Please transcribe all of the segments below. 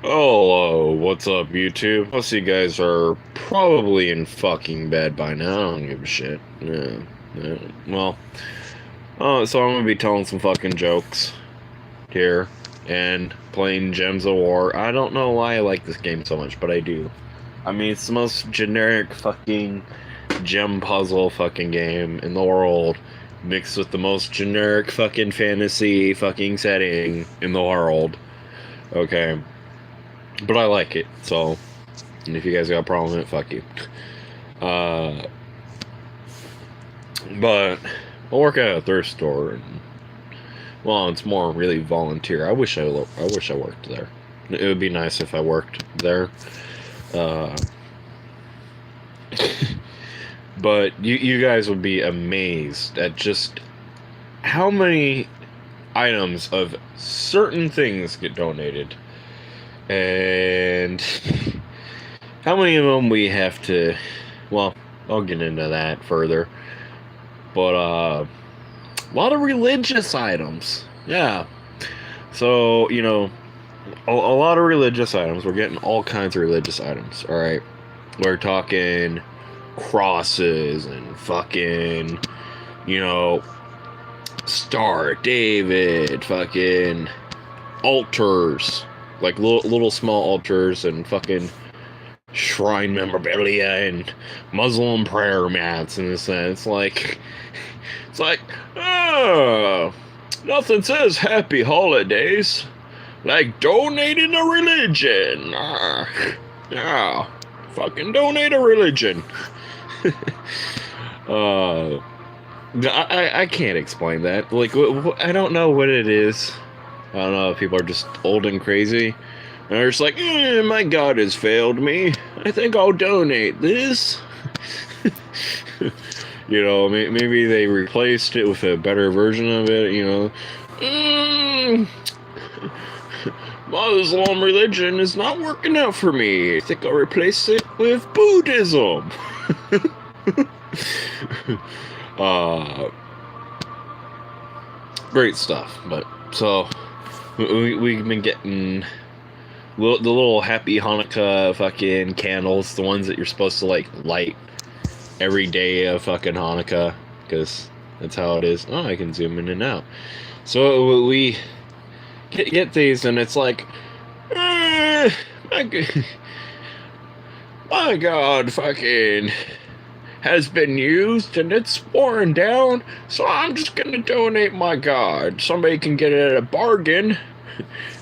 Oh, what's up, YouTube? Most of you guys are probably in fucking bed by now. I don't give a shit. Yeah. Well, so I'm gonna be telling some fucking jokes here and playing Gems of War. I don't know why I like this game so much, but I do. I mean, it's the most generic fucking gem puzzle fucking game in the world, mixed with the most generic fucking fantasy fucking setting in the world. Okay. But I like it, so if you guys got a problem with it, fuck you. Uh, but I work at a thrift store, and well, it's more really volunteer. I wish I worked there. It would be nice if I worked there. Uh, but you guys would be amazed at just how many items of certain things get donated, and how many of them we have to. Well, I'll get into that further. But a lot of religious items. Yeah. So, a lot of religious items. We're getting all kinds of religious items. All right. We're talking crosses and fucking, you know, Star David, fucking altars, like little small altars and fucking shrine memorabilia and Muslim prayer mats and this and it's like, oh, nothing says happy holidays like donating a religion. Yeah, fucking donate a religion. uh, I can't explain that. Like, I don't know what it is. I don't know if people are just old and crazy. And they're just like, my God has failed me. I think I'll donate this. Maybe they replaced it with a better version of it, Muslim religion is not working out for me. I think I'll replace it with Buddhism. uh, Great stuff. But, so, we've been getting the little happy Hanukkah fucking candles, the ones that you're supposed to, like, light every day of fucking Hanukkah, because that's how it is. Oh, I can zoom in and out. So we get these, and it's like, my God, fucking has been used, and it's worn down, so I'm just gonna donate my God. Somebody can get it at a bargain.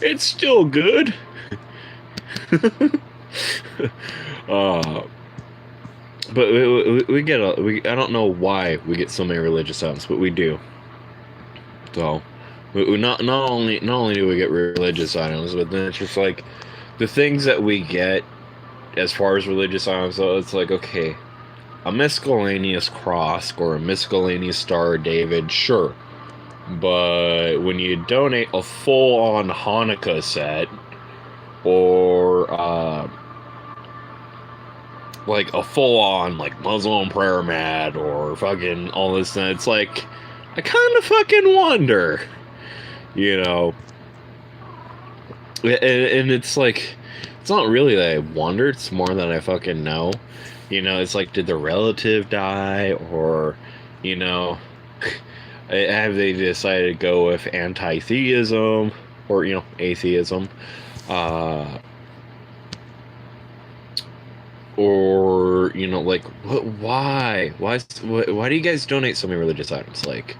It's still good. But we get I don't know why we get so many religious items, but we do. So we not only do we get religious items, but then it's just like the things that we get as far as religious items. So it's like, okay, a miscellaneous cross or a miscellaneous Star of David, sure, but when you donate a full-on Hanukkah set or like a full-on like Muslim prayer mat or fucking all this, and it's like I kind of fucking wonder, you know. And it's like, it's not really that I wonder, it's more that I fucking know. It's like, did the relative die, or, you know, have they decided to go with anti-theism or, atheism? Uh, or like, why do you guys donate so many religious items? Like,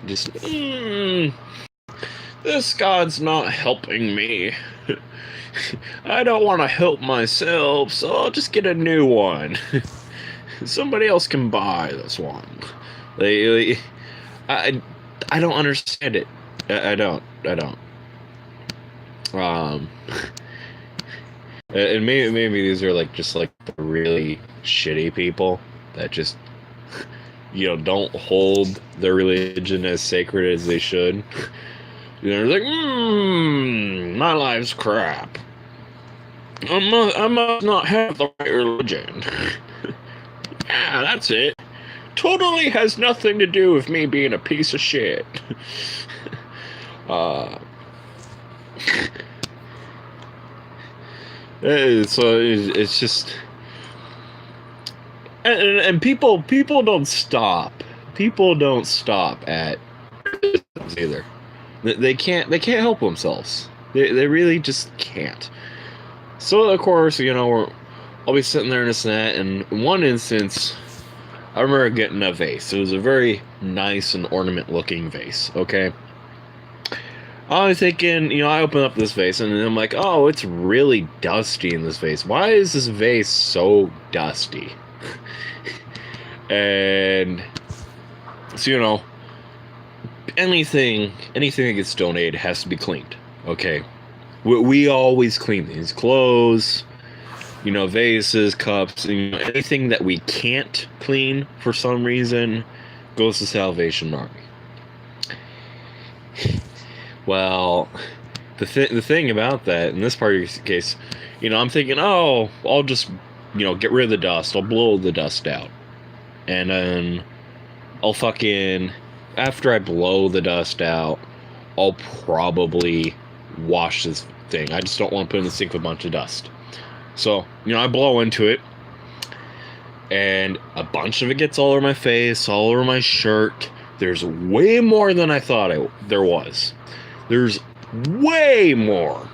just this God's not helping me. I don't want to help myself, so I'll just get a new one. Somebody else can buy this one. Like, I don't understand it. I don't. Um, and maybe these are like just like the really shitty people that just don't hold their religion as sacred as they should. They're like, my life's crap. I must not have the right religion. Yeah, that's it. Totally has nothing to do with me being a piece of shit. uh, So it's just, and people don't stop. People don't stop at either. They can't help themselves. They really just can't. So of course, I'll be sitting there in this net, and in one instance, I remember getting a vase. It was a very nice and ornament-looking vase. Okay. I was thinking, I open up this vase and I'm like, oh, it's really dusty in this vase. Why is this vase so dusty? And so, anything that gets donated has to be cleaned. Okay. We always clean these clothes, vases, cups, anything that we can't clean for some reason goes to Salvation Army. Well, the thing about that, in this part of the case, I'm thinking, oh, I'll just, get rid of the dust. I'll blow the dust out. And then I'll after I blow the dust out, I'll probably wash this thing. I just don't want to put in the sink with a bunch of dust. So, I blow into it, and a bunch of it gets all over my face, all over my shirt. There's way more than I thought there was. There's way more.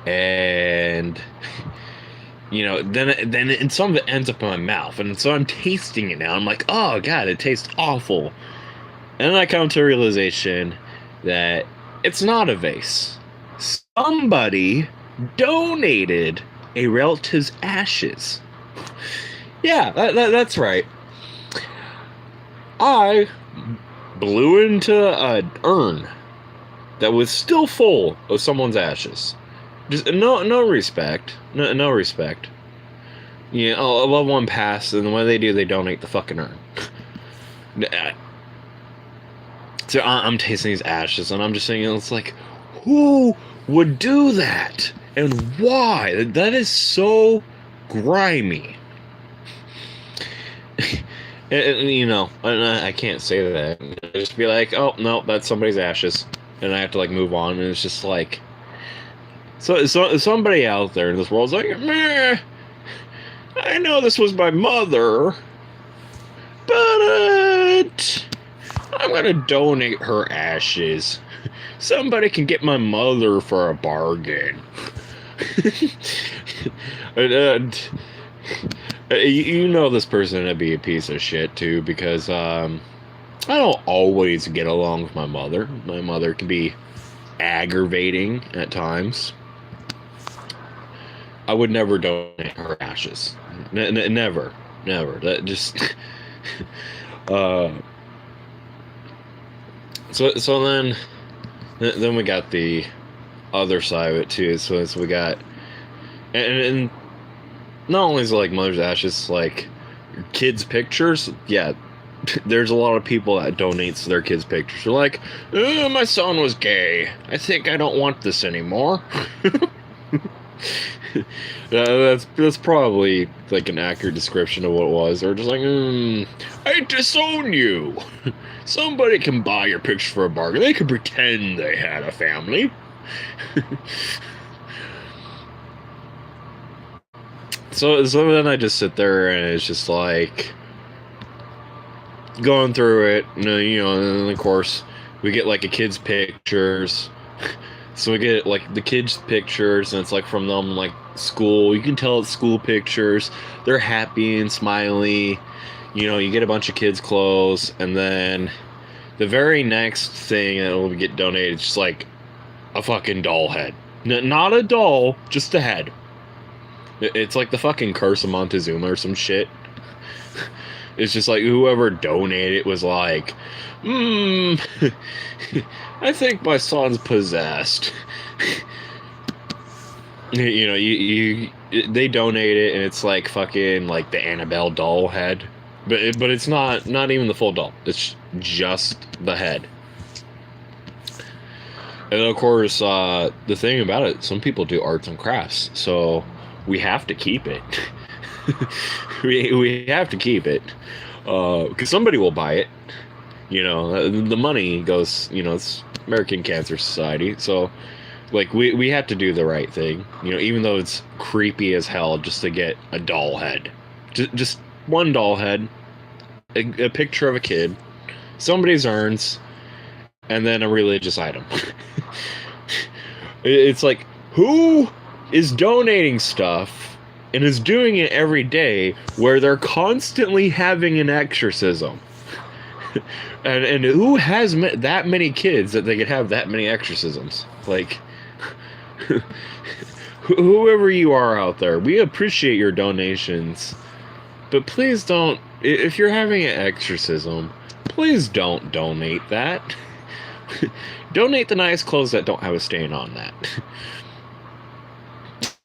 And then some of it ends up in my mouth, and so I'm tasting it now. I'm like, oh god, it tastes awful. And then I come to a realization that it's not a vase. Somebody donated a relative's ashes. Yeah, that's right. I blew into an urn that was still full of someone's ashes. Just no respect. No respect. A loved one passed, and what do? They donate the fucking urn. So I'm tasting these ashes, and I'm just saying, it's like, who would do that? And why? That is so grimy. And I can't say that. I just be like, oh no, that's somebody's ashes, and I have to move on. And it's just like, so somebody out there in this world's like, meh, I know this was my mother, but I'm gonna donate her ashes. Somebody can get my mother for a bargain. This person to be a piece of shit too, because I don't always get along with my mother. My mother can be aggravating at times. I would never donate her ashes. Never. That just so then we got the other side of it too. So we got and not only is it mother's ashes, kids' pictures. Yeah, there's a lot of people that donates their kids' pictures. They're like, oh, my son was gay. I think I don't want this anymore. That's probably an accurate description of what it was. They're just like, I disown you. Somebody can buy your picture for a bargain. They can pretend they had a family. So then I just sit there, and it's just going through it, and then of course we get a kid's pictures. So we get the kids' pictures, and it's from them school. You can tell it's school pictures. They're happy and smiley. You get a bunch of kids' clothes, and then the very next thing that will get donated is just a fucking doll head. Not a doll, just a head. It's the fucking Curse of Montezuma or some shit. It's just whoever donated it was I think my son's possessed. They donate it, and it's fucking the Annabelle doll head, but it's not even the full doll. It's just the head. And of course, the thing about it, some people do arts and crafts, so we have to keep it. we have to keep it, because somebody will buy it. The money goes, it's American Cancer Society, so Like we have to do the right thing, even though it's creepy as hell just to get a doll head, just one doll head, a picture of a kid, somebody's urns, and then a religious item. It's like, who is donating stuff and is doing it every day where they're constantly having an exorcism? And who has that many kids that they could have that many exorcisms? Like, whoever you are out there, we appreciate your donations, but please don't, if you're having an exorcism, please don't donate that. Donate the nice clothes that don't have a stain on that.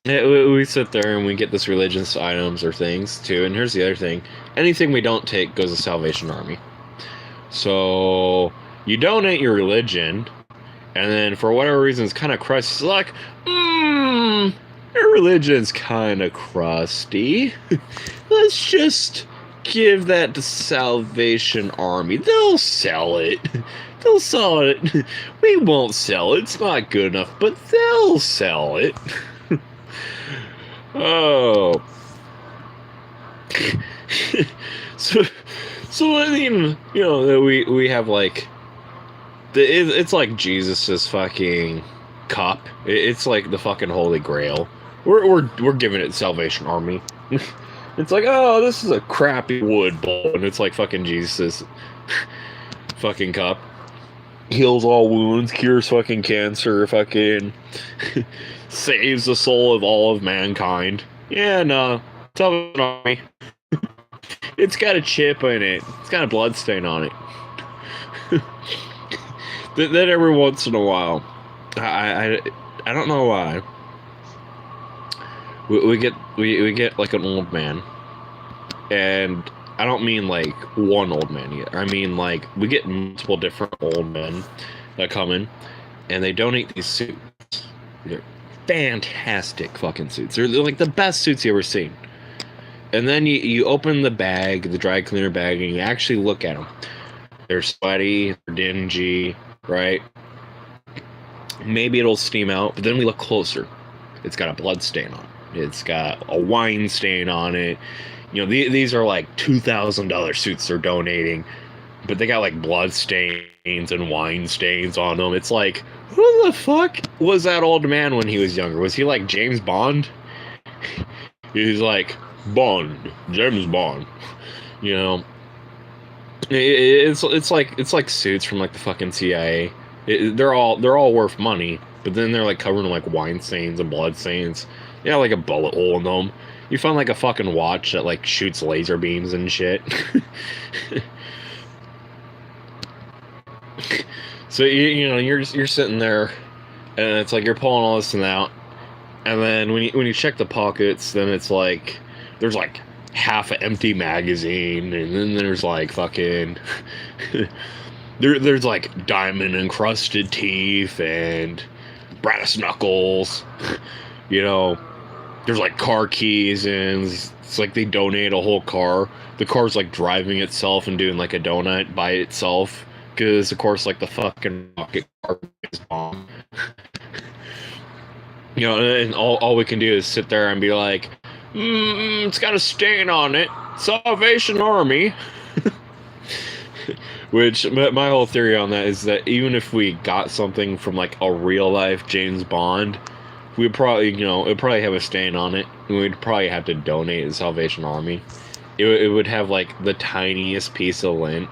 We sit there and we get this religious items or things too, and here's the other thing. Anything we don't take goes to Salvation Army. So you donate your religion, and then for whatever reason it's kind of crusty. It's like, your religion's kind of crusty. Let's just give that to Salvation Army. They'll sell it. They'll sell it. We won't sell it. It's not good enough, but they'll sell it. Oh. So I mean, we have like, it's like Jesus's fucking cup. It's like the fucking Holy Grail. We're giving it to Salvation Army. It's like, oh, this is a crappy wood bowl, and it's like fucking Jesus's fucking cup. Heals all wounds, cures fucking cancer, fucking saves the soul of all of mankind. Yeah, no, Salvation Army. It's got a chip in it. It's got a blood stain on it. Then every once in a while, I don't know why, we get like an old man, and I don't mean like one old man yet. I mean like we get multiple different old men that come in, and they donate these suits. They're fantastic fucking suits. They're like the best suits you ever seen. And then you open the bag, the dry cleaner bag, and you actually look at them. They're sweaty, they're dingy, right? Maybe it'll steam out, but then we look closer. It's got a blood stain on it. It's got a wine stain on it. These are like $2,000 suits they're donating, but they got like blood stains and wine stains on them. It's like, who the fuck was that old man when he was younger? Was he like James Bond? He's like, Bond, James Bond. It's like suits from like the fucking CIA. They're all worth money, but then they're like covered in like wine stains and blood stains. They got like a bullet hole in them. You find like a fucking watch that like shoots laser beams and shit. So you're sitting there, and it's like you're pulling all this and out, and then when you check the pockets, then it's like there's like half an empty magazine, and then there's like fucking there's like diamond encrusted teeth and brass knuckles. There's like car keys, and it's like they donate a whole car. The car's like driving itself and doing like a donut by itself, because of course like the fucking rocket car is bomb. And all we can do is sit there and be like, it's got a stain on it. Salvation Army. Which, my whole theory on that is that even if we got something from like a real life James Bond, we'd probably, it'd probably have a stain on it, and we'd probably have to donate to the Salvation Army. It would have like the tiniest piece of lint.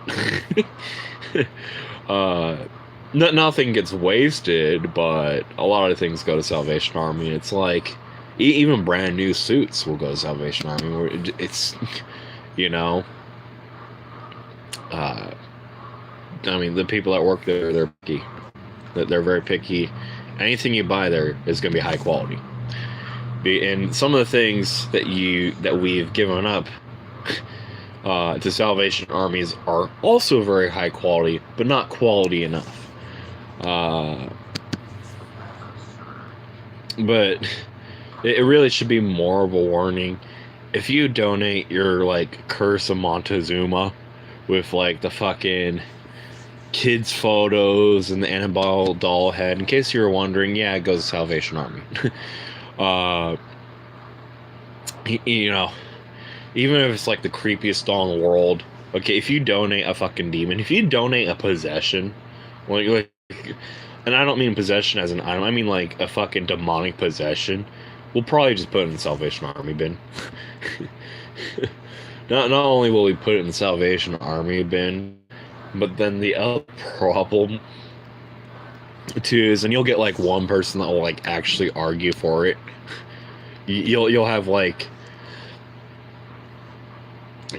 Nothing gets wasted, but a lot of things go to Salvation Army. It's like, even brand new suits will go to Salvation Army. Where it's, I mean, the people that work there, they're picky. They're very picky. Anything you buy there is going to be high quality. And some of the things that we've given up to Salvation Armies are also very high quality, but not quality enough. But it really should be more of a warning. If you donate your like Curse of Montezuma with like the fucking kids' photos and the Annabelle doll head. In case you were wondering, yeah, it goes to Salvation Army. uh, you know, even if it's like the creepiest doll in the world, okay, if you donate a fucking demon, if you donate a possession, like, and I don't mean possession as an item, I mean like a fucking demonic possession, we'll probably just put it in the Salvation Army bin. Not only will we put it in the Salvation Army bin, but then the other problem too is, and you'll get like one person that will like actually argue for it. You'll have like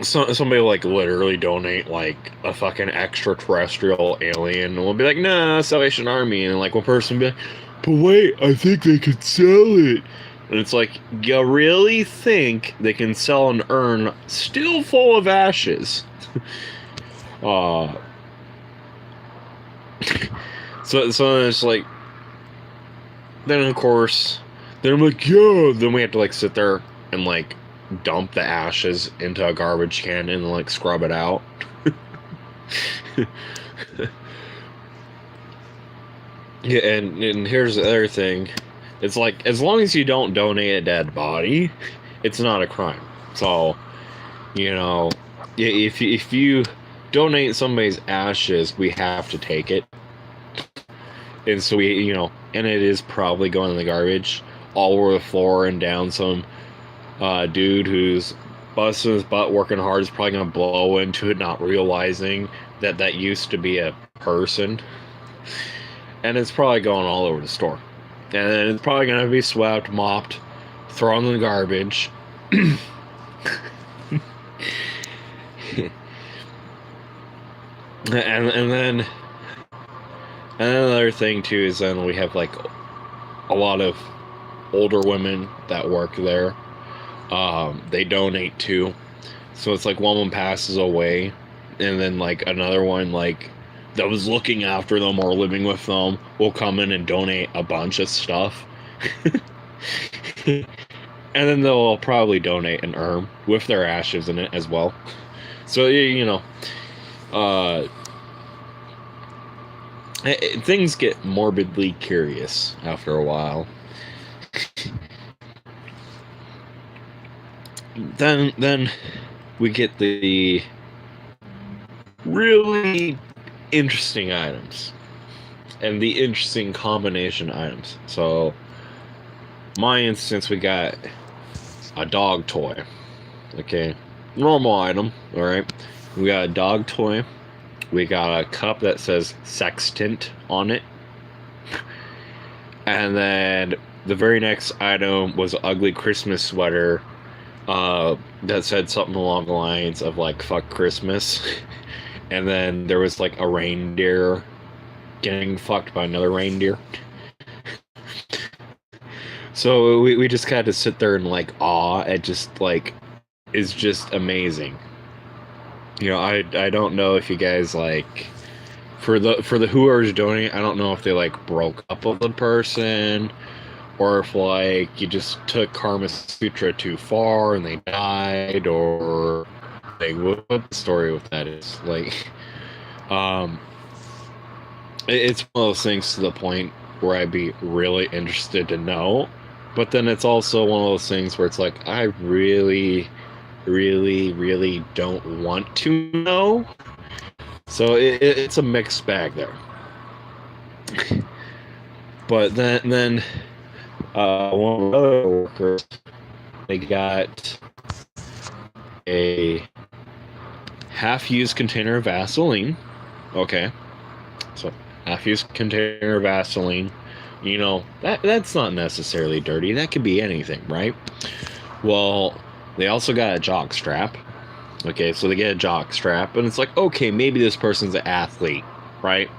somebody will like literally donate like a fucking extraterrestrial alien, and we'll be like, nah, Salvation Army, and like one person will be like, but wait, I think they could sell it. And it's like, you really think they can sell an urn still full of ashes? So it's like, then of course, then I'm like, yeah, then we have to like sit there and like dump the ashes into a garbage can and like scrub it out. Yeah, and here's the other thing. It's like, as long as you don't donate a dead body, it's not a crime. So, you know, if you donate somebody's ashes, we have to take it. And so we, you know, and it is probably going in the garbage all over the floor and down some dude who's busting his butt working hard is probably going to blow into it, not realizing that that used to be a person. And it's probably going all over the store. And then it's probably going to be swept, mopped, thrown in the garbage. And then another thing too is then we have like a lot of older women that work there. They donate too, so it's like one of them passes away, and then like another one like that was looking after them or living with them will come in and donate a bunch of stuff. And then they'll probably donate an urn with their ashes in it as well. So you know, things get morbidly curious after a while. Then we get the really interesting items and the interesting combination items. So, my instance, we got a dog toy. Okay, normal item. All right, we got a dog toy. We got a cup that says sextant on it. And then the very next item was an ugly Christmas sweater that said something along the lines of like "fuck Christmas." And then there was like a reindeer getting fucked by another reindeer. So we just had to sit there and like awe at just like, is just amazing. You know, I don't know if you guys like, for the whoever's donating, I don't know if they like broke up with the person, or if like you just took Karma Sutra too far and they died, or like what the story with that is. Like, it's one of those things to the point where I'd be really interested to know, but then it's also one of those things where it's like, I really don't want to know. So it's a mixed bag there. But then one of the other workers, they got a half-used container of Vaseline. Okay, so half-used container of Vaseline. You know, that's not necessarily dirty. That could be anything, right? Well, they also got a jock strap. Okay, so they get a jock strap, and it's like, okay, maybe this person's an athlete, right?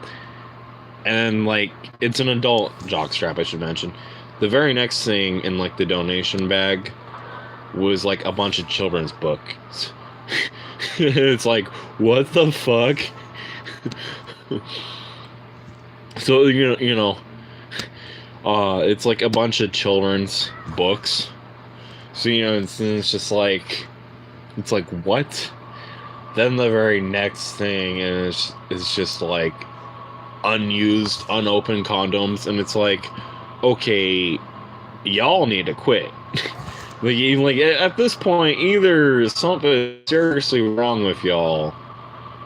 And like, it's an adult jock strap, I should mention. The very next thing in like the donation bag was like a bunch of children's books. It's like, what the fuck? So you know, it's like a bunch of children's books. So you know, it's just like, it's like, what? Then the very next thing is just like unused, unopened condoms, and it's like, okay, y'all need to quit. Like at this point, either something is seriously wrong with y'all,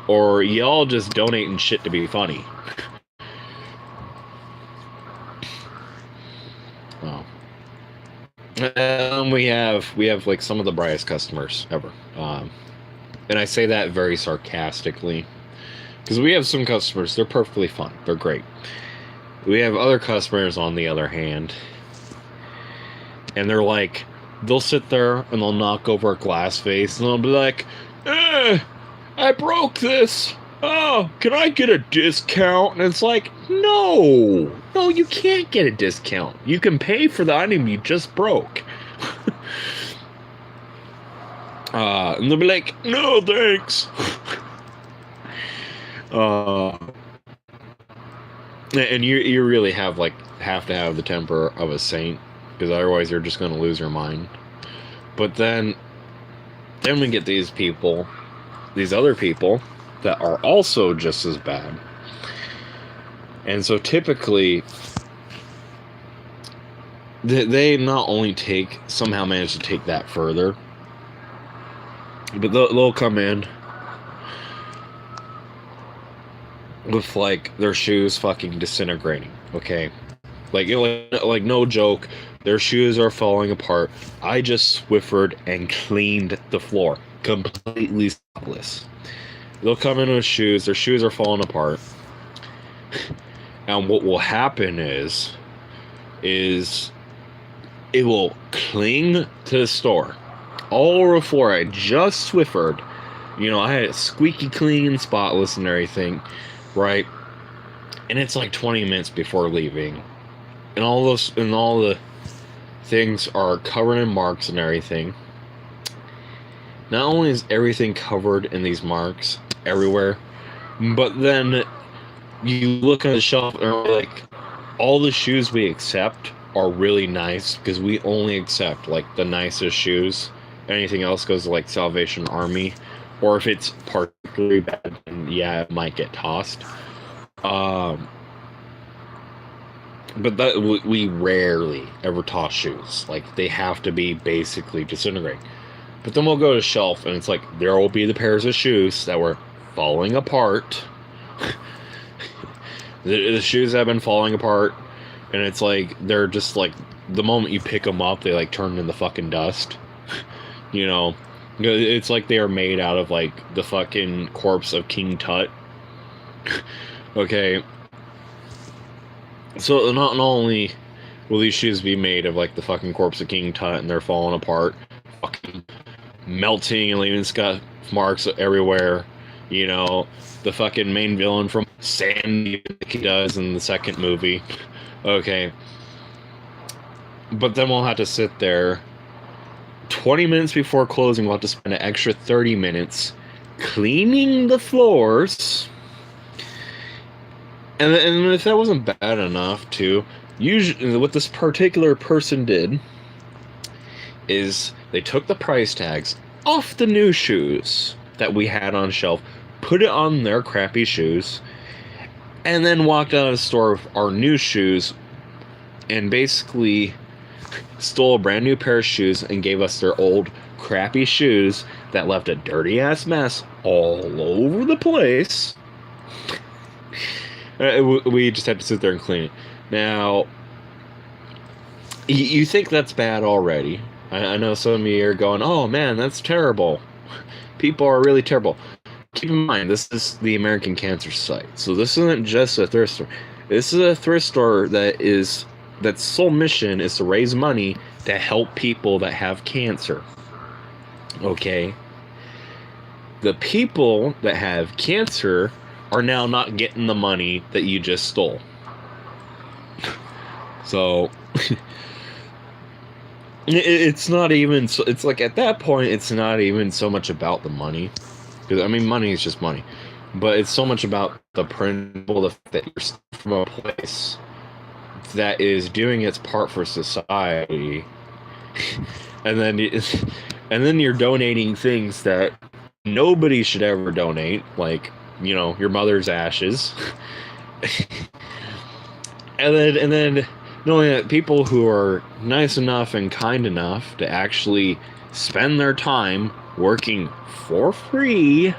or y'all just donating shit to be funny. Oh. We have like some of the brightest customers ever, and I say that very sarcastically, because we have some customers, they're perfectly fun, they're great. We have other customers, on the other hand, and they're like, they'll sit there and they'll knock over a glass vase and they'll be like, I broke this. Oh, can I get a discount? And it's like, no, you can't get a discount. You can pay for the item you just broke. And they'll be like, no, thanks. And you really have to have the temper of a saint, because otherwise you're just going to lose your mind. But then we get these other people that are also just as bad. And so typically they not only somehow manage to take that further, but they'll come in with like their shoes fucking disintegrating, okay? Like no joke, their shoes are falling apart. I just Swiffered and cleaned the floor, completely spotless. They'll come in with shoes, their shoes are falling apart. And what will happen is it will cling to the store all over the floor. I just Swiffered. I had it squeaky clean, spotless and everything, right? And it's like 20 minutes before leaving. And all the things are covered in marks and everything. Not only is everything covered in these marks everywhere, but then you look on the shelf and are like, all the shoes we accept are really nice, because we only accept like the nicest shoes. Anything else goes to like Salvation Army, or if it's particularly bad, then yeah, it might get tossed. But that we rarely ever toss shoes. Like, they have to be basically disintegrating. But then we'll go to shelf, and it's like, there will be the pairs of shoes that were falling apart. the shoes have been falling apart, and it's like, they're just like, the moment you pick them up, they like turn into fucking dust. It's like they are made out of like the fucking corpse of King Tut. Okay. So not only will these shoes be made of like the fucking corpse of King Tut and they're falling apart, fucking melting and leaving scuff marks everywhere, the fucking main villain from Sandy, like he does in the second movie. Okay. But then we'll have to sit there 20 minutes before closing. We'll have to spend an extra 30 minutes cleaning the floors. And if that wasn't bad enough, too, usually what this particular person did is they took the price tags off the new shoes that we had on shelf, put it on their crappy shoes, and then walked out of the store with our new shoes and basically stole a brand new pair of shoes and gave us their old crappy shoes that left a dirty ass mess all over the place. We just had to sit there and clean it. Now, you think that's bad already. I know some of you are going, oh man, that's terrible. People are really terrible. Keep in mind, this is the American Cancer Society. So this isn't just a thrift store. This is a thrift store that's sole mission is to raise money to help people that have cancer. Okay? The people that have cancer are now not getting the money that you just stole. So it's not even so, it's like at that point it's not even so much about the money, because I mean money is just money, but it's so much about the principle, the fact that you're from a place that is doing its part for society, and then you're donating things that nobody should ever donate, like, your mother's ashes. and then not only that, people who are nice enough and kind enough to actually spend their time working for free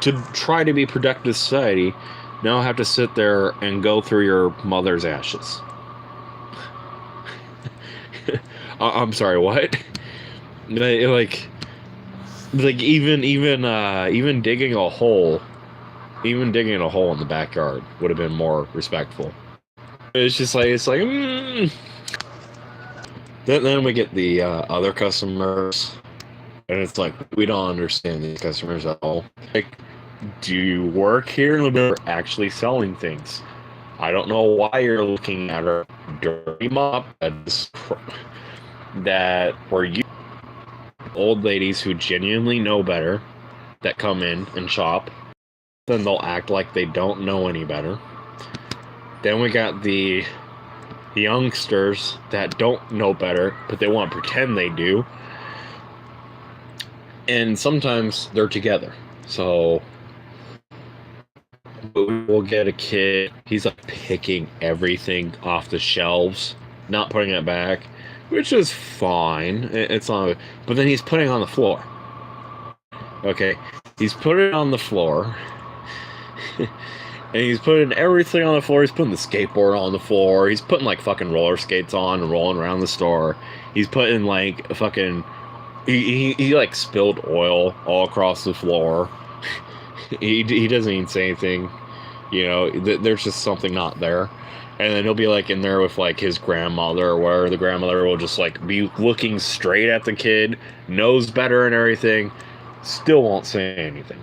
to try to be productive to society now have to sit there and go through your mother's ashes. I'm sorry, what? Like even digging a hole, in the backyard would have been more respectful. It's like Then we get the other customers, and it's like, we don't understand these customers at all. Like, do you work here? And we're actually selling things. I don't know why you're looking at a dirty mop that were you old ladies who genuinely know better that come in and shop. Then they'll act like they don't know any better. Then we got the youngsters that don't know better, but they want to pretend they do. And sometimes they're together. So we'll get a kid, he's like picking everything off the shelves, not putting it back, which is fine. It's not, but then he's putting it on the floor. Okay, he's putting it on the floor. And he's putting everything on the floor. He's putting the skateboard on the floor. He's putting like fucking roller skates on and rolling around the store. He's putting like fucking... He like spilled oil all across the floor. He doesn't even say anything. There's just something not there. And then he'll be like in there with like his grandmother, where the grandmother will just like be looking straight at the kid, knows better and everything, still won't say anything.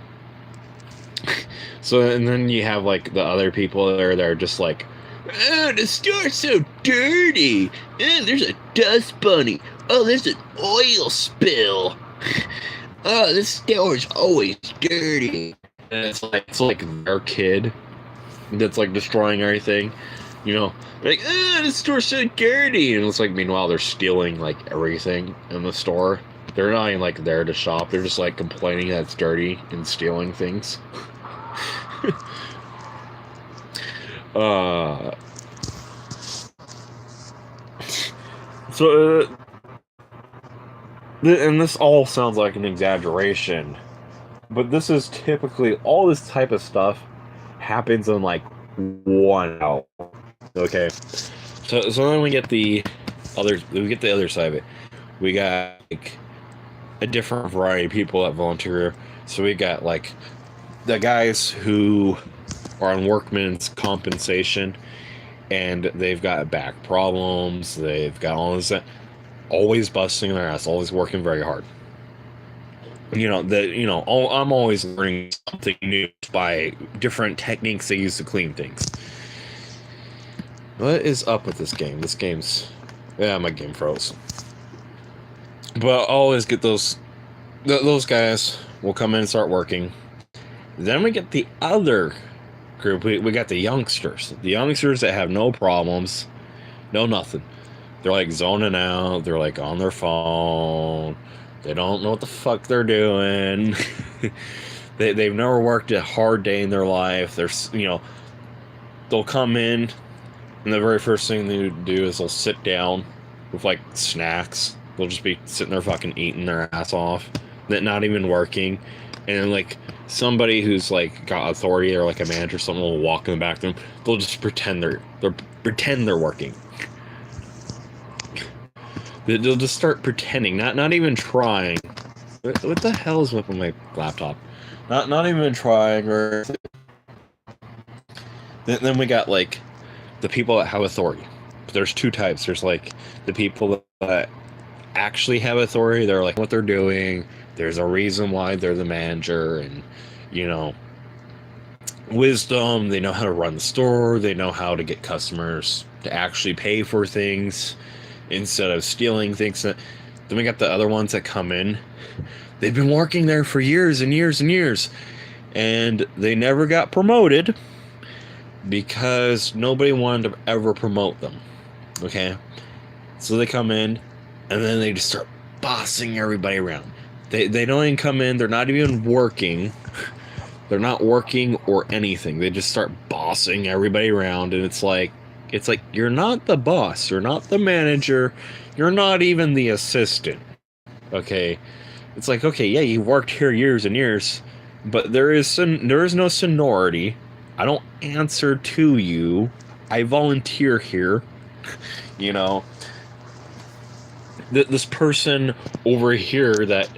So, and then you have like the other people there that are just like, oh, the store's so dirty. Oh, there's a dust bunny. Oh, there's an oil spill. Oh, this store's always dirty. And it's like their kid that's like destroying everything. Like, oh, this store's so dirty. And it's like, meanwhile, they're stealing like everything in the store. They're not even like there to shop. They're just like complaining that it's dirty and stealing things. And this all sounds like an exaggeration, but this is typically, all this type of stuff happens in like 1 hour. Okay, so then we get the other side of it. We got like a different variety of people that volunteer. So we got like the guys who are on workman's compensation, and they've got back problems, they've got all this, always busting their ass, always working very hard. I'm always learning something new by different techniques they use to clean things. What is up with this game? My game froze. But I'll always get those guys will come in and start working. Then we get the other group. We got the youngsters. The youngsters that have no problems, no nothing. They're like zoning out. They're like on their phone. They don't know what the fuck they're doing. They've never worked a hard day in their life. They'll come in, and the very first thing they do is they'll sit down with like snacks. They'll just be sitting there fucking eating their ass off, not even working. And then like somebody who's like got authority or like a manager or something will walk in the back room. They'll just pretend they're working. They'll just start pretending, not even trying. What the hell is up with my laptop? Not even trying. Or then we got like the people that have authority. There's two types. There's like the people that actually have authority. They're like what they're doing. There's a reason why they're the manager, and wisdom. They know how to run the store. They know how to get customers to actually pay for things instead of stealing things. Then we got the other ones that come in. They've been working there for years and years and years, and they never got promoted because nobody wanted to ever promote them. Okay, so they come in, and then they just start bossing everybody around. They don't even come in. They're not even working. They're not working or anything. They just start bossing everybody around, and it's like you're not the boss. You're not the manager. You're not even the assistant. Okay, it's like, okay, yeah, you worked here years and years, but there is no seniority. I don't answer to you. I volunteer here. You know, this person over here that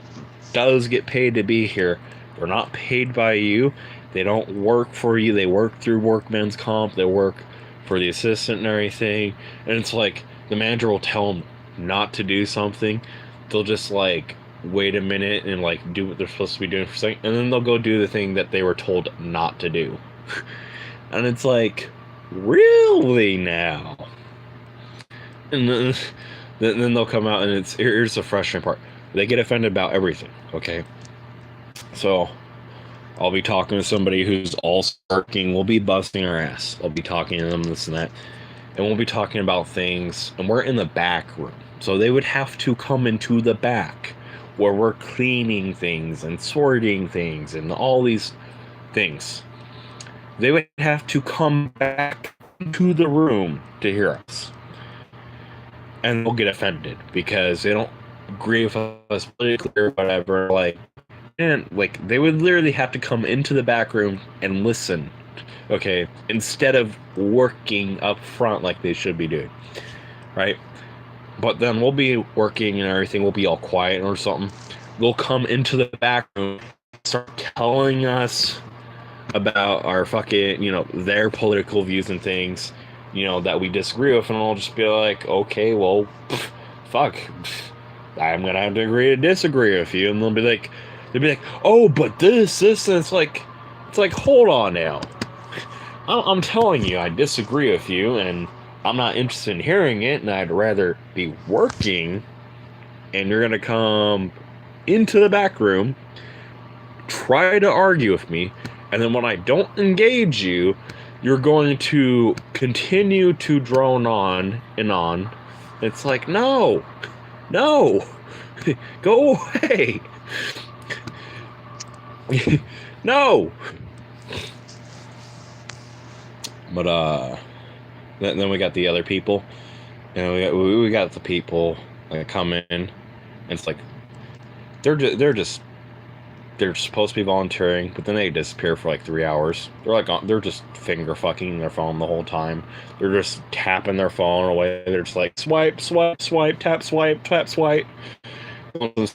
does get paid to be here, they're not paid by you. They don't work for you. They work through workman's comp. They work for the assistant and everything. And it's like the manager will tell them not to do something. They'll just like wait a minute and like do what they're supposed to be doing for a second, and then they'll go do the thing that they were told not to do. And it's like, really now? And then they'll come out, and here's the frustrating part. They get offended about everything, okay? So I'll be talking to somebody who's all working. We'll be busting our ass. I'll be talking to them, this and that. And we'll be talking about things, and we're in the back room. So they would have to come into the back where we're cleaning things and sorting things and all these things. They would have to come back to the room to hear us. And they'll get offended because they don't agree with us politically or whatever. Like, and like they would literally have to come into the back room and listen, okay, instead of working up front like they should be doing, right? But then we'll be working and everything, we'll be all quiet or something. They'll come into the back room, start telling us about our fucking, their political views and things, that we disagree with, and I'll just be like, okay, well, fuck, I'm gonna have to agree to disagree with you. And they'll be like, oh, but this, and it's like, hold on now. I'm telling you, I disagree with you, and I'm not interested in hearing it, and I'd rather be working, and you're gonna come into the back room, try to argue with me, and then when I don't engage you, you're going to continue to drone on and on. It's like, no, go away. No. But then we got the other people, we got the people that come in, and it's like they're supposed to be volunteering, but then they disappear for like 3 hours. They're just finger fucking their phone the whole time. They're just tapping their phone away. They're just like swipe, swipe, swipe, tap, swipe, tap, swipe. And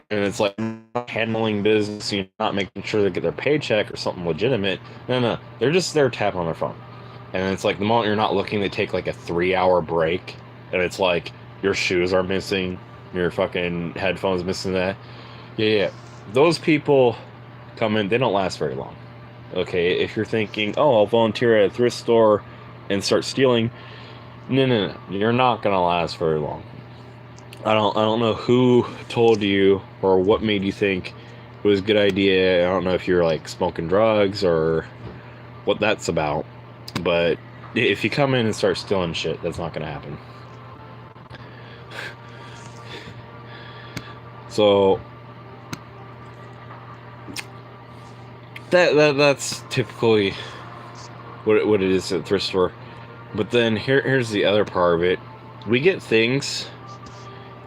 it's like handling business, not making sure they get their paycheck or something legitimate. No, they're just there tapping on their phone. And it's like the moment you're not looking, they take like a 3-hour break, and it's like your shoes are missing, your fucking headphones missing that. Yeah. Those people come in, they don't last very long. Okay, if you're thinking, oh, I'll volunteer at a thrift store and start stealing, no. You're not gonna last very long. I don't know who told you or what made you think it was a good idea. I don't know if you're like smoking drugs or what that's about. But if you come in and start stealing shit, that's not gonna happen. So that's typically what it is at the thrift store. But then here's the other part of it. We get things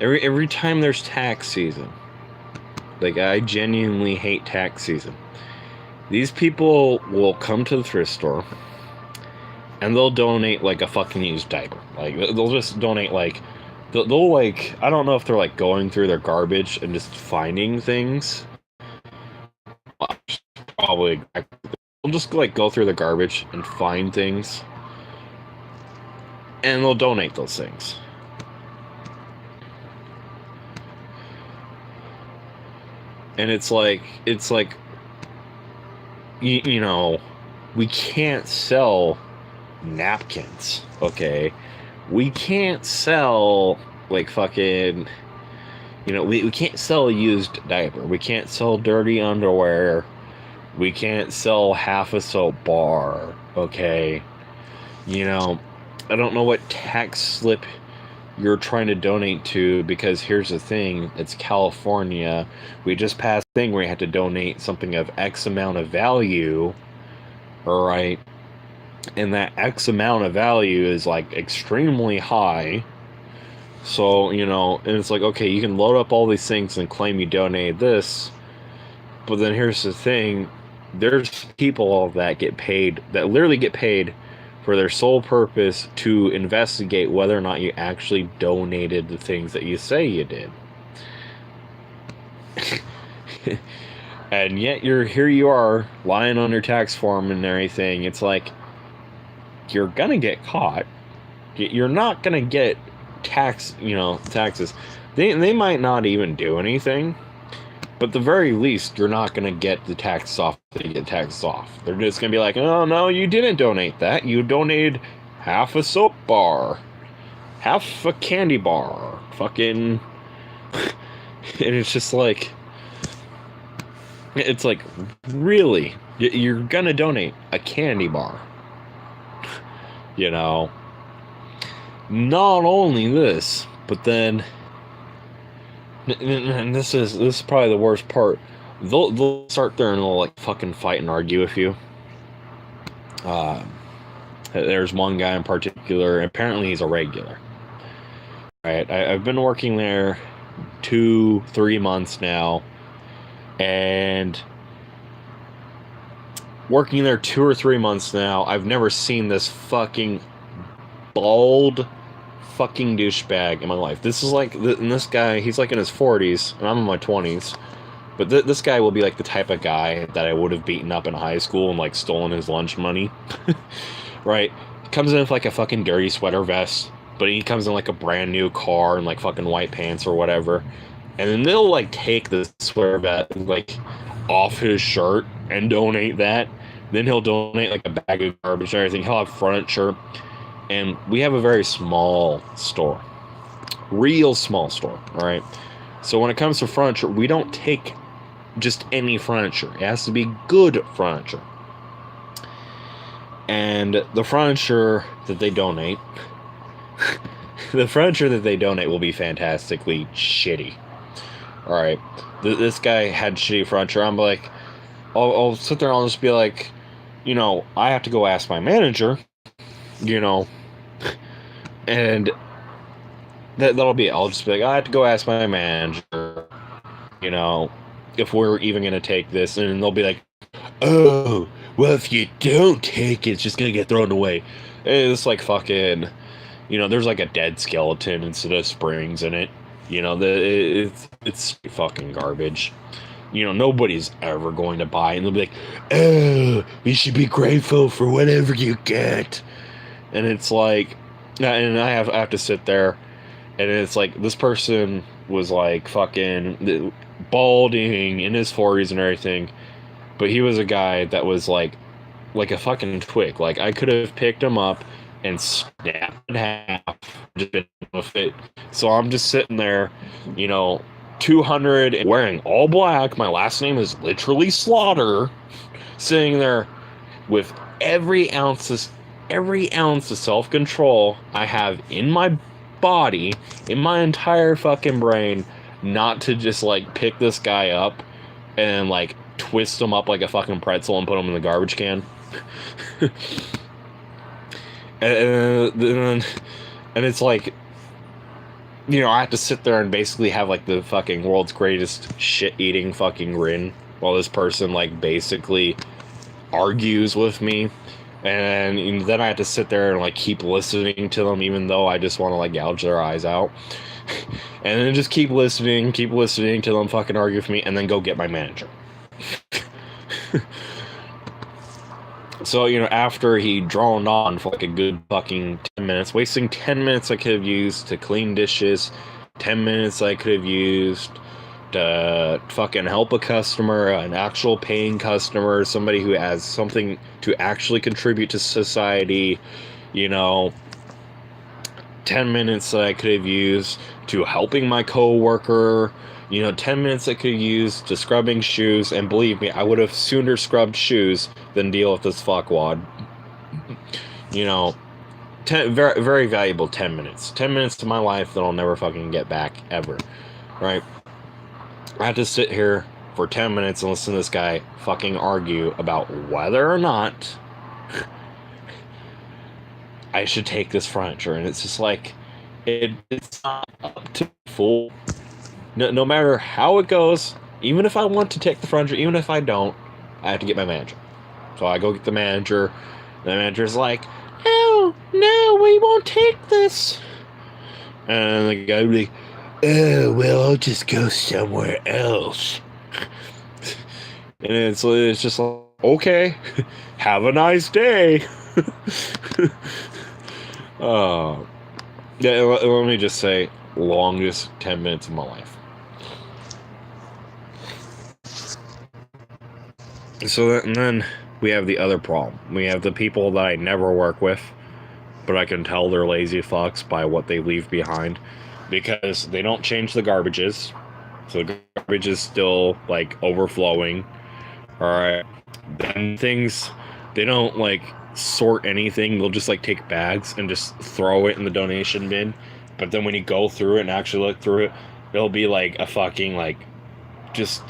every time there's tax season. Like, I genuinely hate tax season. These people will come to the thrift store and they'll donate like a fucking used diaper. Like, they'll just donate like they'll like, I don't know if they're like going through their garbage and just finding things. Probably they'll just like go through the garbage and find things, and they'll donate those things. And it's like we can't sell napkins, okay? We can't sell like fucking, we can't sell a used diaper. We can't sell dirty underwear. We can't sell half a soap bar, okay? I don't know what tax slip you're trying to donate to, because here's the thing, it's California. We just passed a thing where you have to donate something of X amount of value, all right? And that X amount of value is like extremely high. So, and it's like, okay, you can load up all these things and claim you donated this, but then here's the thing, there's people that get paid, that literally get paid for their sole purpose to investigate whether or not you actually donated the things that you say you did. And yet here you are lying on your tax form and everything. It's like, you're gonna get caught. You're not gonna get taxes. They might not even do anything, but at the very least, you're not gonna get the tax off. They get taxed off. They're just gonna be like, oh no, you didn't donate that. You donated half a soap bar, half a candy bar, fucking. And it's just like, it's like, really, you're gonna donate a candy bar? Not only this, but then, and this is probably the worst part. They'll start there and they'll like fucking fight and argue with you. There's one guy in particular. Apparently, he's a regular. Right, I've been working there 2-3 months now, and working there 2 or 3 months now, I've never seen this fucking bald fucking douchebag in my life. This is like, and this guy, he's like in his 40s, and I'm in my 20s. But this guy will be like the type of guy that I would have beaten up in high school and like stolen his lunch money. Right? He comes in with like a fucking dirty sweater vest, but he comes in like a brand new car and like fucking white pants or whatever. And then they'll like take the sweater vest like off his shirt and donate that. Then he'll donate like a bag of garbage and everything. He'll have furniture. And we have a very small store. Real small store, all right? So when it comes to furniture, we don't take just any furniture. It has to be good furniture. And the furniture that they donate, will be fantastically shitty. All right, this guy had shitty furniture. I'm like, I'll sit there and I'll just be like, I have to go ask my manager, and that'll be it. I'll just be like, I have to go ask my manager, if we're even going to take this. And they'll be like, oh, well, if you don't take it, it's just going to get thrown away. And it's like fucking, there's like a dead skeleton instead of springs in it. It's fucking garbage. Nobody's ever going to buy it. And they'll be like, oh, you should be grateful for whatever you get. And it's like, and I have to sit there, and it's like, this person was like fucking balding in his 40s and everything, but he was a guy that was like a fucking twig. Like, I could have picked him up and snapped in half, just been with it. So I'm just sitting there, 200 and wearing all black. My last name is literally Slaughter, sitting there with every ounce of self-control I have in my body, in my entire fucking brain, not to just like pick this guy up and like twist him up like a fucking pretzel and put him in the garbage can. and it's like, I have to sit there and basically have like the fucking world's greatest shit-eating fucking grin while this person like basically argues with me. And then I have to sit there and like keep listening to them, even though I just want to like gouge their eyes out. And then just keep listening to them fucking argue with me, and then go get my manager. So, after he droned on for like a good fucking 10 minutes, wasting 10 minutes I could have used to clean dishes, 10 minutes I could have used to fucking help a customer, an actual paying customer, somebody who has something to actually contribute to society, 10 minutes that I could have used to helping my coworker, 10 minutes I could have used to scrubbing shoes, and believe me, I would have sooner scrubbed shoes than deal with this fuckwad. very, very valuable 10 minutes. 10 minutes to my life that I'll never fucking get back, ever. Right? I have to sit here for 10 minutes and listen to this guy fucking argue about whether or not I should take this furniture. And it's just like, it's not up to full. No matter how it goes, even if I want to take the furniture, even if I don't, I have to get my manager. So I go get the manager. The manager's like, "Oh, no, we won't take this." And the guy would be like, "Oh, well, I'll just go somewhere else." And it's just like, okay, have a nice day. Yeah, let me just say, longest 10 minutes of my life. So and then we have the other problem. We have the people that I never work with, but I can tell they're lazy fucks by what they leave behind, because they don't change the garbages. So the garbage is still, like, overflowing. Alright. Then things, they don't, like, sort anything. They'll just, like, take bags and just throw it in the donation bin. But then when you go through it and actually look through it, it'll be, like, a fucking, like, just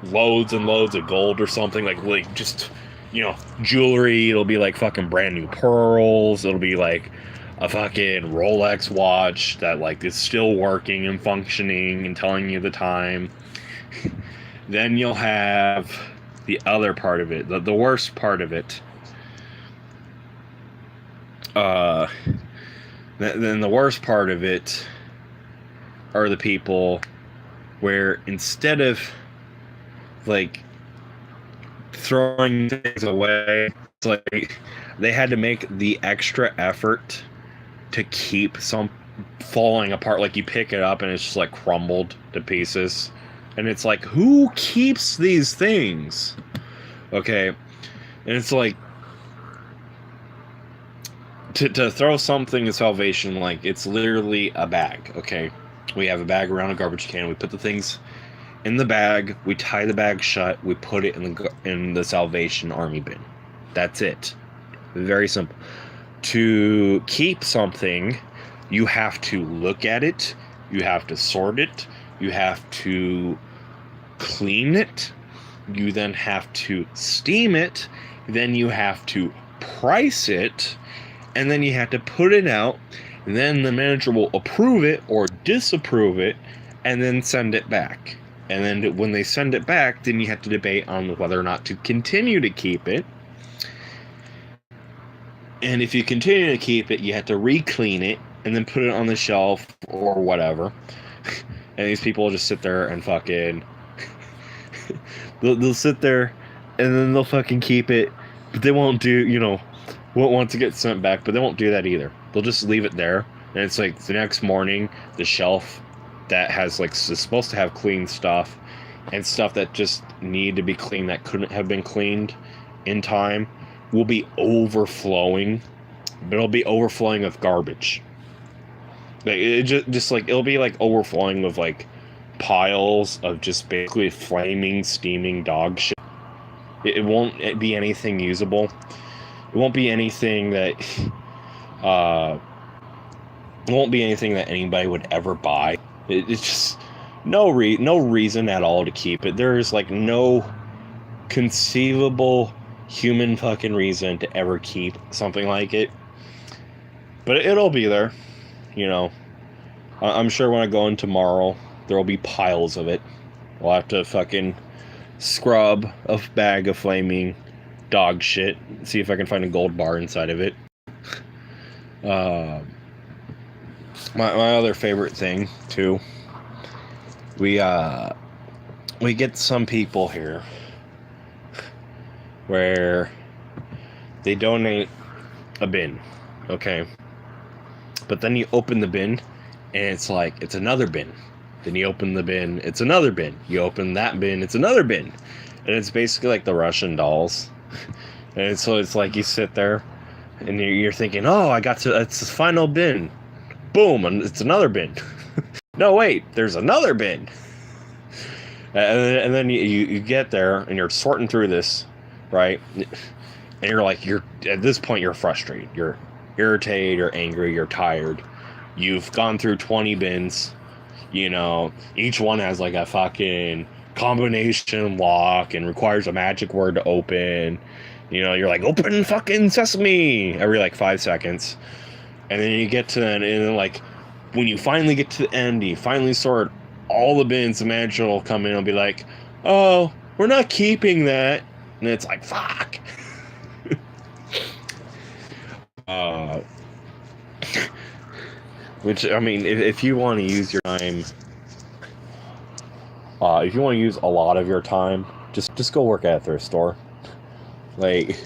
loads and loads of gold or something, like just, you know, jewelry. It'll be like fucking brand new pearls. It'll be like a fucking Rolex watch that, like, is still working and functioning and telling you the time. Then you'll have the other part of it, the worst part of it. Then the worst part of it are the people where, instead of, like, throwing things away, it's like they had to make the extra effort to keep some falling apart. Like, you pick it up and it's just, like, crumbled to pieces, and it's like, who keeps these things? Okay. And it's like, to throw something in Salvation, like, it's literally a bag. Okay, we have a bag around a garbage can, we put the things in the bag, we tie the bag shut, we put it in the Salvation Army bin. That's it. Very simple. To keep something, you have to look at it, you have to sort it, you have to clean it, you then have to steam it, then you have to price it, and then you have to put it out, and then the manager will approve it or disapprove it, and then send it back. And then when they send it back, then you have to debate on whether or not to continue to keep it. And if you continue to keep it, you have to re-clean it and then put it on the shelf or whatever. And these people will just sit there and fucking... they'll sit there and then they'll fucking keep it. But they won't do, you know, won't want to get sent back, but they won't do that either. They'll just leave it there. And it's like the next morning, the shelf that has, like, is supposed to have clean stuff and stuff that just need to be cleaned that couldn't have been cleaned in time will be overflowing, but it'll be overflowing of garbage. Like, it just like, it'll be like overflowing with, like, piles of just basically flaming, steaming dog shit. It won't be anything usable. It won't be anything that it won't be anything that anybody would ever buy. It's just no reason at all to keep it. There's, like, no conceivable human fucking reason to ever keep something like it. But it'll be there, you know. I'm sure when I go in tomorrow, there'll be piles of it. We'll have to fucking scrub a bag of flaming dog shit, see if I can find a gold bar inside of it. My other favorite thing too, we get some people here where they donate a bin, okay, but then you open the bin and it's like, it's another bin. Then you open the bin, it's another bin. You open that bin, it's another bin. And it's basically like the Russian dolls. And so it's like, you sit there and you're thinking, oh, it's the final bin. Boom, and it's another bin. No, wait, there's another bin. And then you get there and you're sorting through this, right? And you're like, at this point you're frustrated. You're irritated, you're angry, you're tired. You've gone through 20 bins. You know, each one has like a fucking combination lock and requires a magic word to open. You know, you're like, open fucking sesame every like 5 seconds. And then you get to the end, and then like, when you finally get to the end, you finally sort all the bins, the manager will come in and be like, oh, we're not keeping that. And it's like, fuck. Which, I mean, if you want to use your time, if you want to use a lot of your time, just go work at a thrift store. Like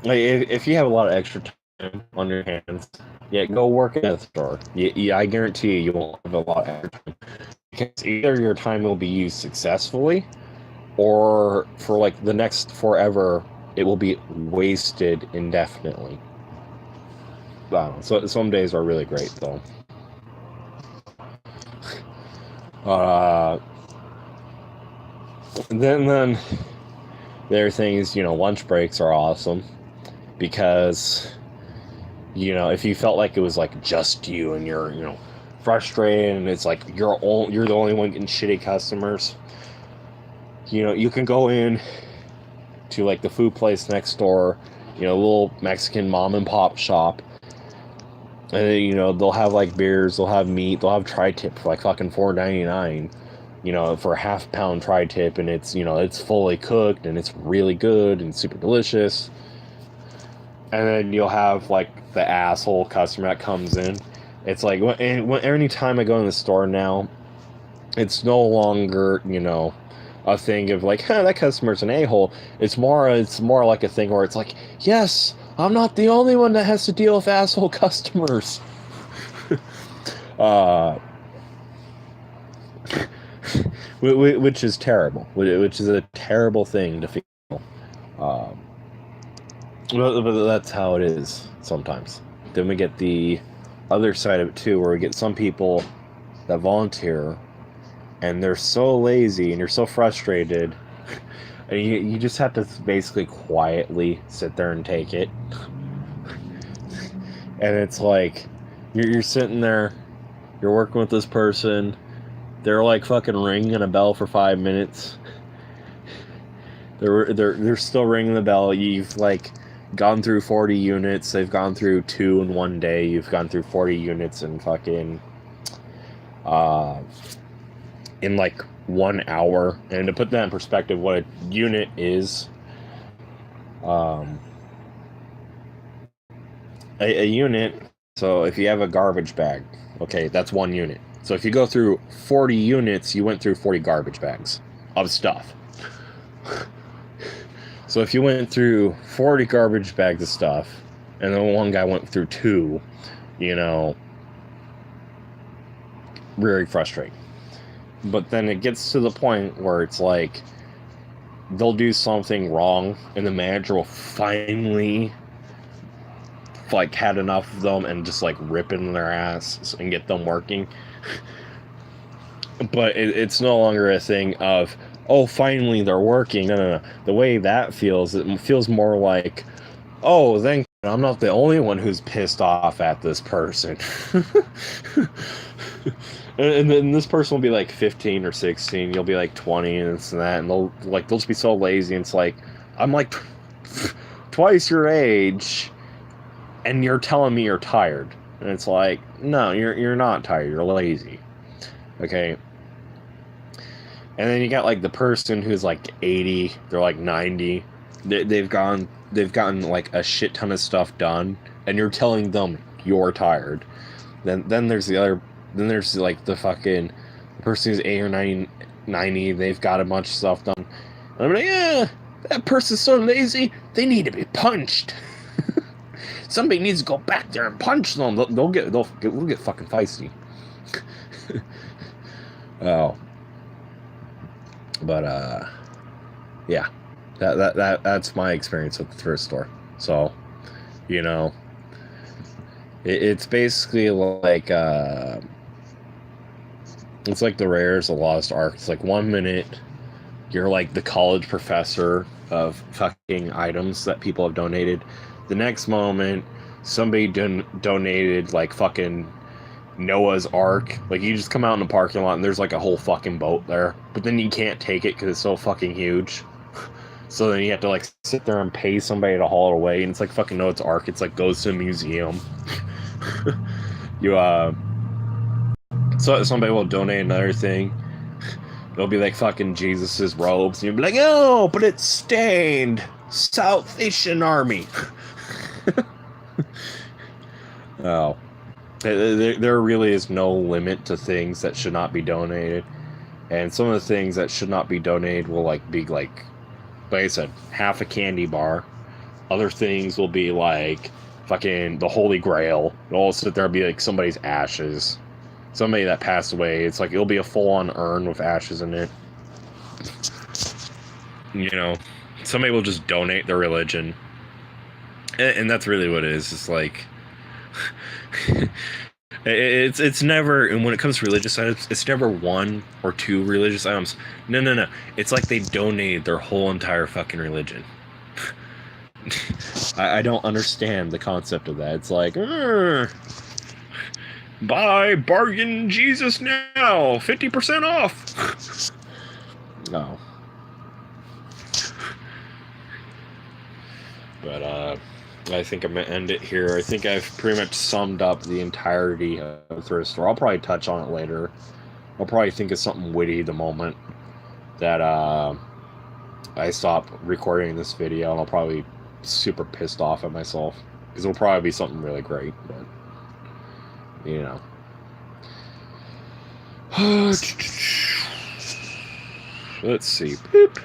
if you have a lot of extra time on your hands, yeah, go work at a store. Yeah, I guarantee you won't have a lot of extra time. Because either your time will be used successfully, or for like the next forever, it will be wasted indefinitely. So some days are really great though. Then the other thing is, you know, lunch breaks are awesome because, you know, if you felt like it was like just you and you're, you know, frustrated and it's like you're the only one getting shitty customers, you know, you can go in to like the food place next door, you know, a little Mexican mom and pop shop. And then, you know, they'll have like beers, they'll have meat, they'll have tri-tip for like fucking $4.99, you know, for a half-pound tri-tip, and it's, you know, it's fully cooked and it's really good and super delicious. And then you'll have like the asshole customer that comes in. It's like any time I go in the store now, it's no longer, you know, a thing of like, that customer's an a-hole. It's more like a thing where it's like, yes, I'm not the only one that has to deal with asshole customers. Which is terrible. Which is a terrible thing to feel. But that's how it is sometimes. Then we get the other side of it too, where we get some people that volunteer, and they're so lazy and you're so frustrated, and you just have to basically quietly sit there and take it. And it's like you're sitting there, you're working with this person, they're like fucking ringing a bell for 5 minutes. They're still ringing the bell. You've like gone through 40 units. They've gone through 2 in one day. You've gone through 40 units in fucking in like 1 hour. And to put that in perspective, what a unit is, a unit, so if you have a garbage bag, okay, that's 1 unit. So if you go through 40 units, you went through 40 garbage bags of stuff. So if you went through 40 garbage bags of stuff, and then one guy went through 2, you know, very frustrating. But then it gets to the point where it's like, they'll do something wrong, and the manager will finally like had enough of them and just like rip in their ass and get them working. But it's no longer a thing of, oh, finally they're working. No. The way that feels, it feels more like, oh, thank God, I'm not the only one who's pissed off at this person. and then this person will be like 15 or 16. You'll be like 20 and this and that, and they'll just be so lazy. And it's like, I'm like twice your age, and you're telling me you're tired. And it's like, no, you're not tired. You're lazy. Okay. And then you got like the person who's like 80, they're like 90. They've gotten like a shit ton of stuff done, and you're telling them you're tired. Then there's like the fucking person who's 80 or 90, they've got a bunch of stuff done. And I'm like, yeah, that person's so lazy, they need to be punched. Somebody needs to go back there and punch them. We'll get fucking feisty. Oh. But yeah, that's my experience with the thrift store. So, you know, it's basically like it's like the Rares, the Lost Ark. It's like 1 minute you're like the college professor of fucking items that people have donated. The next moment, somebody donated like fucking Noah's Ark. Like, you just come out in the parking lot and there's like a whole fucking boat there, but then you can't take it because it's so fucking huge. So then you have to like sit there and pay somebody to haul it away, and it's like fucking Noah's Ark. It's like goes to a museum. You so somebody will donate another thing. It'll be like fucking Jesus's robes, and you'll be like, oh, but it's stained. South Asian Army. Oh. There really is no limit to things that should not be donated. And some of the things that should not be donated will like be like I said, half a candy bar. Other things will be like fucking the Holy Grail. It'll all sit there and be like somebody's ashes. Somebody that passed away. It's like it'll be a full-on urn with ashes in it. You know, somebody will just donate their religion. And that's really what it is. It's like it's never, and when it comes to religious items, it's never one or two religious items. No. It's like they donated their whole entire fucking religion. I don't understand the concept of that. It's like, buy bargain Jesus now, 50% off. No. But I think I'm gonna end it here. I think I've pretty much summed up the entirety of Thrift Store. I'll probably touch on it later. I'll probably think of something witty the moment that I stop recording this video, and I'll probably be super pissed off at myself because it'll probably be something really great. But you know, let's see. Boop.